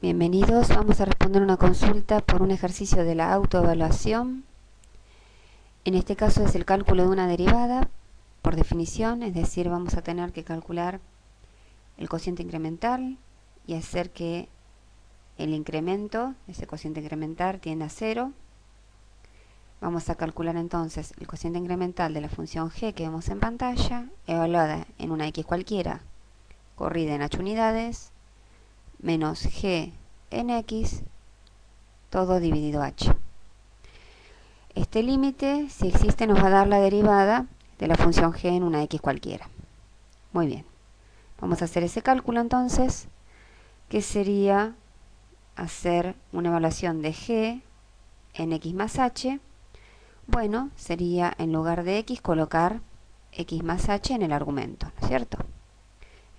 Bienvenidos, vamos a responder una consulta por un ejercicio de la autoevaluación. En este caso es el cálculo de una derivada por definición, es decir, vamos a tener que calcular el cociente incremental y hacer que el incremento, ese cociente incremental, tienda a 0. Vamos a calcular entonces el cociente incremental de la función g que vemos en pantalla, evaluada en una x cualquiera, corrida en h unidades, menos g en x, todo dividido h. Este límite, si existe, nos va a dar la derivada de la función g en una x cualquiera. Muy bien. Vamos a hacer ese cálculo entonces, que sería hacer una evaluación de g en x más h. Bueno, sería en lugar de x colocar x más h en el argumento, ¿no es cierto?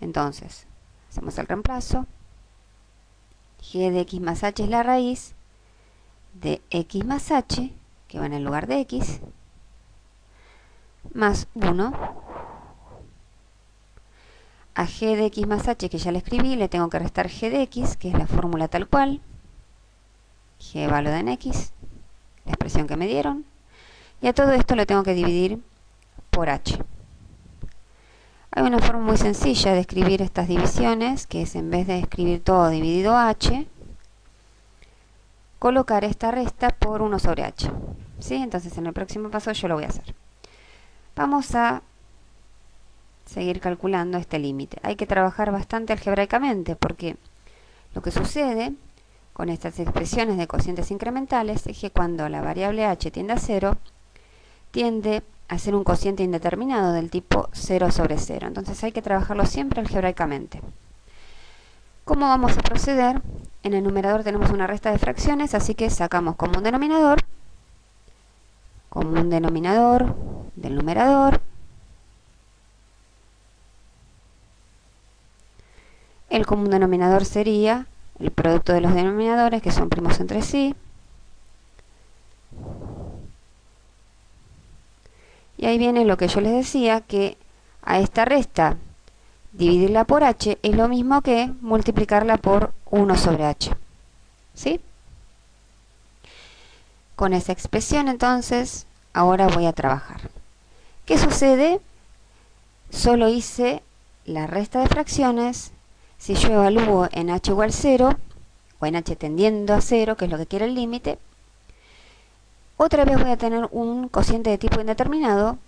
Entonces, hacemos el reemplazo. G de x más h es la raíz de x más h, que va en el lugar de x, más 1. A g de x más h, que ya le escribí, le tengo que restar g de x, que es la fórmula tal cual. G evaluada en x, la expresión que me dieron. Y a todo esto le tengo que dividir por h. Hay una forma muy sencilla de escribir estas divisiones, que es en vez de escribir todo dividido h, colocar esta resta por 1 sobre h. ¿Sí? Entonces en el próximo paso yo lo voy a hacer. Vamos a seguir calculando este límite. Hay que trabajar bastante algebraicamente porque lo que sucede con estas expresiones de cocientes incrementales es que cuando la variable h tiende a 0, tiende a ser un cociente indeterminado del tipo 0 sobre 0. Entonces hay que trabajarlo siempre algebraicamente. ¿Cómo vamos a proceder? En el numerador tenemos una resta de fracciones, así que sacamos común denominador del numerador. El común denominador sería el producto de los denominadores, que son primos entre sí. Y ahí viene lo que yo les decía, que a esta resta dividirla por h es lo mismo que multiplicarla por 1 sobre h. ¿Sí? Con esa expresión entonces, ahora voy a trabajar. ¿Qué sucede? Solo hice la resta de fracciones. Si yo evalúo en h igual 0, o en h tendiendo a 0, que es lo que quiere el límite, otra vez voy a tener un cociente de tipo indeterminado,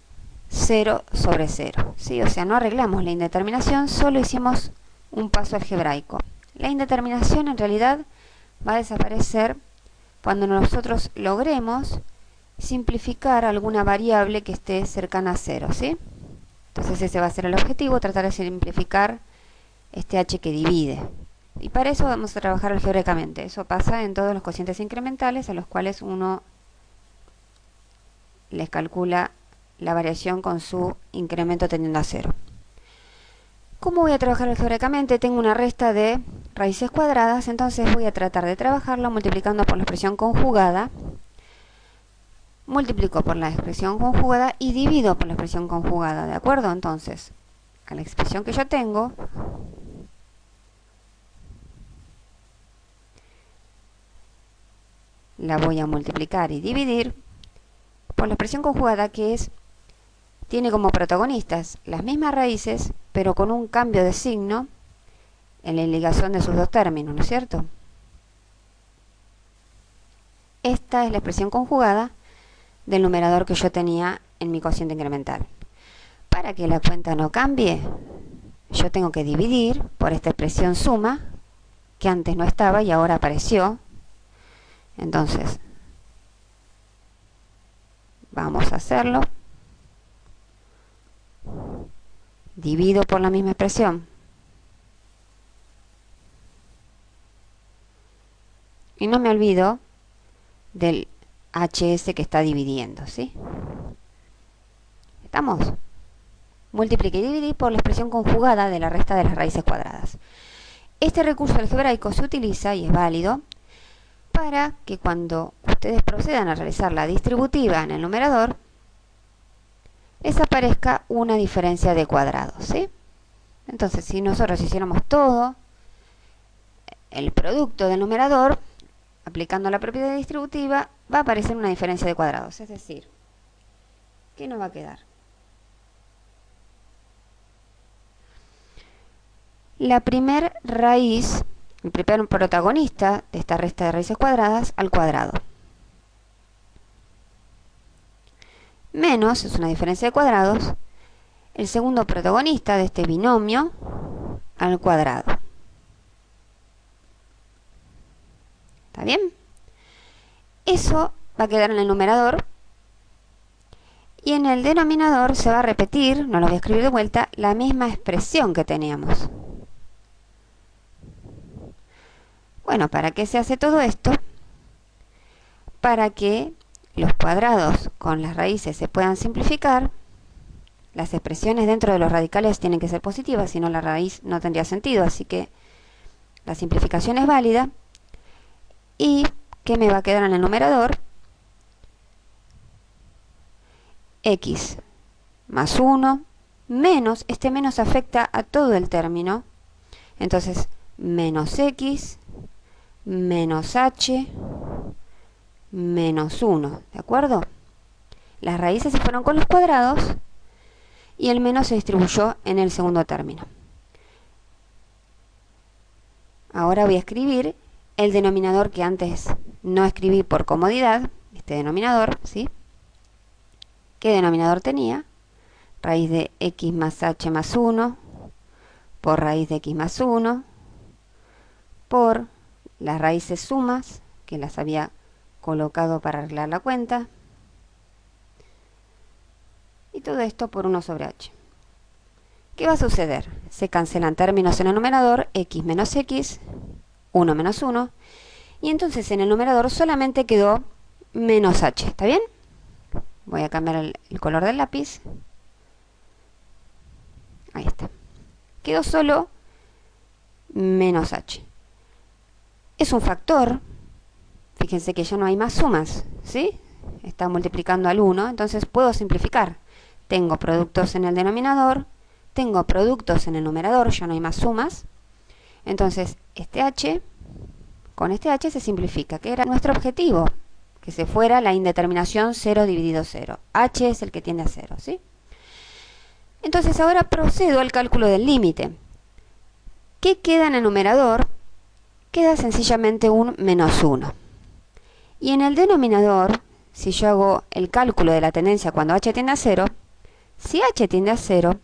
0 sobre 0. ¿Sí? O sea, no arreglamos la indeterminación, solo hicimos un paso algebraico. La indeterminación en realidad va a desaparecer cuando nosotros logremos simplificar alguna variable que esté cercana a 0. ¿Sí? Entonces ese va a ser el objetivo, tratar de simplificar este h que divide. Y para eso vamos a trabajar algebraicamente. Eso pasa en todos los cocientes incrementales a los cuales uno les calcula la variación con su incremento tendiendo a 0. ¿Cómo voy a trabajar algebraicamente? Tengo una resta de raíces cuadradas, entonces voy a tratar de trabajarla multiplicando por la expresión conjugada. Multiplico por la expresión conjugada y divido por la expresión conjugada, ¿de acuerdo? Entonces, a la expresión que yo tengo, la voy a multiplicar y dividir por la expresión conjugada, que tiene como protagonistas las mismas raíces, pero con un cambio de signo en la ligación de sus dos términos, ¿no es cierto? Esta es la expresión conjugada del numerador que yo tenía en mi cociente incremental. Para que la cuenta no cambie, yo tengo que dividir por esta expresión suma, que antes no estaba y ahora apareció. Entonces, vamos a hacerlo. Divido por la misma expresión. Y no me olvido del hs que está dividiendo, ¿sí? ¿Estamos? Multiplique y dividí por la expresión conjugada de la resta de las raíces cuadradas. Este recurso algebraico se utiliza y es válido para que cuando ustedes procedan a realizar la distributiva en el numerador, les aparezca una diferencia de cuadrados, ¿sí? Entonces, si nosotros hiciéramos todo el producto del numerador, aplicando la propiedad distributiva, va a aparecer una diferencia de cuadrados. Es decir, ¿qué nos va a quedar? La primer raíz, el primer protagonista de esta resta de raíces cuadradas al cuadrado. Menos, es una diferencia de cuadrados, el segundo protagonista de este binomio al cuadrado. ¿Está bien? Eso va a quedar en el numerador. Y en el denominador se va a repetir, no lo voy a escribir de vuelta, la misma expresión que teníamos. Bueno, ¿para qué se hace todo esto? Para que los cuadrados con las raíces se puedan simplificar. Las expresiones dentro de los radicales tienen que ser positivas, si no la raíz no tendría sentido, así que la simplificación es válida. ¿Y qué me va a quedar en el numerador? X más 1 menos, este menos afecta a todo el término, entonces menos X menos H menos 1, ¿de acuerdo? Las raíces se fueron con los cuadrados y el menos se distribuyó en el segundo término. Ahora voy a escribir el denominador que antes no escribí por comodidad, este denominador, ¿sí? ¿Qué denominador tenía? Raíz de x más h más 1 por raíz de x más 1 por las raíces sumas, que las había colocado para arreglar la cuenta, y todo esto por 1 sobre h. ¿Qué va a suceder? Se cancelan términos en el numerador, x menos x, 1 menos 1, y entonces en el numerador solamente quedó menos h, ¿está bien? Voy a cambiar el color del lápiz. Ahí está. Quedó solo menos h. Es un factor. Fíjense que ya no hay más sumas, ¿sí? Está multiplicando al 1, entonces puedo simplificar. Tengo productos en el denominador, tengo productos en el numerador, ya no hay más sumas. Entonces, este h, con este h se simplifica, que era nuestro objetivo, que se fuera la indeterminación 0 dividido 0. H es el que tiende a 0, ¿sí? Entonces ahora procedo al cálculo del límite. ¿Qué queda en el numerador? Queda sencillamente un menos 1. Y en el denominador, si yo hago el cálculo de la tendencia cuando h tiende a 0, si h tiende a 0,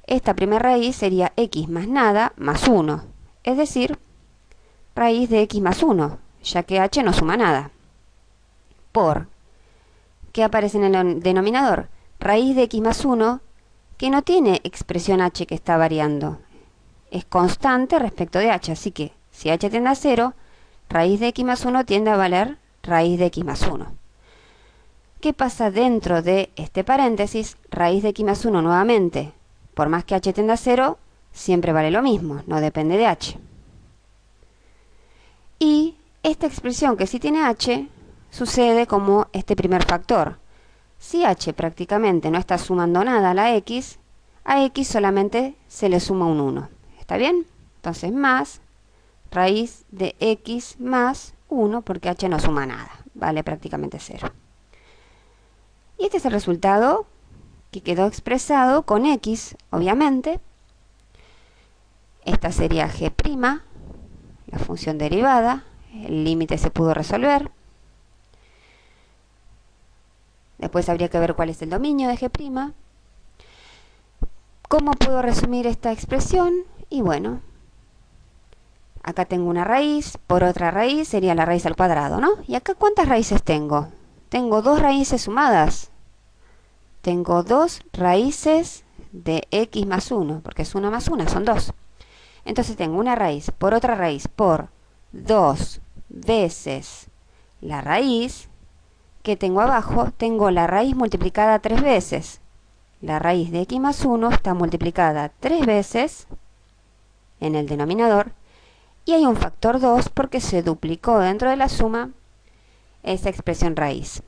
esta primera raíz sería x más nada más 1. Es decir, raíz de x más 1, ya que h no suma nada. Por, ¿qué aparece en el denominador? Raíz de x más 1, que no tiene expresión h que está variando. Es constante respecto de h, así que si h tiende a 0, raíz de x más 1 tiende a valer raíz de x más 1. ¿Qué pasa dentro de este paréntesis? Raíz de x más 1 nuevamente. Por más que h tienda a 0, siempre vale lo mismo, no depende de h. Y esta expresión que sí tiene h, sucede como este primer factor. Si h prácticamente no está sumando nada a la x, a x solamente se le suma un 1. ¿Está bien? Entonces más raíz de x más 1, porque h no suma nada, vale prácticamente 0. Y este es el resultado que quedó expresado con x, obviamente. Esta sería g', la función derivada, el límite se pudo resolver. Después habría que ver cuál es el dominio de g'. ¿Cómo puedo resumir esta expresión? Y bueno, acá tengo una raíz, por otra raíz sería la raíz al cuadrado, ¿no? ¿Y acá cuántas raíces tengo? Tengo dos raíces sumadas. Tengo dos raíces de x más 1, porque es 1 más 1, son 2. Entonces tengo una raíz por otra raíz por 2 veces la raíz que tengo abajo. Tengo la raíz multiplicada 3 veces. La raíz de x más 1 está multiplicada 3 veces en el denominador. Y hay un factor 2 porque se duplicó dentro de la suma esa expresión raíz.